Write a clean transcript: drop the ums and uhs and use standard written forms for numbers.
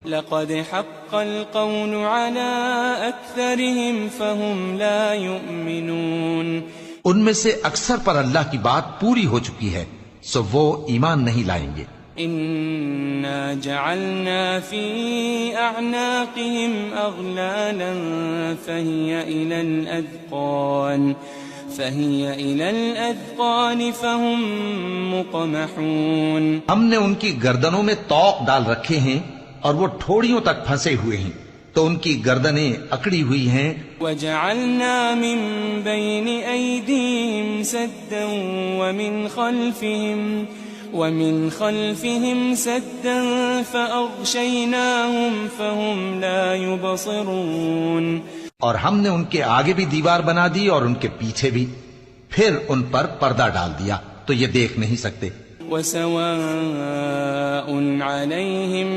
لقد حق القول على أكثرهم فهم لا يؤمنون. ان میں سے اکثر پر اللہ کی بات پوری ہو چکی ہے سو وہ ایمان نہیں لائیں گے. إنا جعلنا في أعناقهم أغلالا فهي إلى الأذقان فهم مقمحون. ہم نے ان کی گردنوں میں طوق ڈال رکھے ہیں اور وہ ٹھوڑیوں تک پھنسے ہوئے ہیں تو ان کی گردنیں اکڑی ہوئی ہیں. وجعلنا من بين أيديهم سدا ومن خلفهم سدا فأغشيناهم فهم لا يبصرون. اور ہم نے ان کے آگے بھی دیوار بنا دی اور ان کے پیچھے بھی، پھر ان پر پردہ ڈال دیا تو یہ دیکھ نہیں سکتے. وسواء عليهم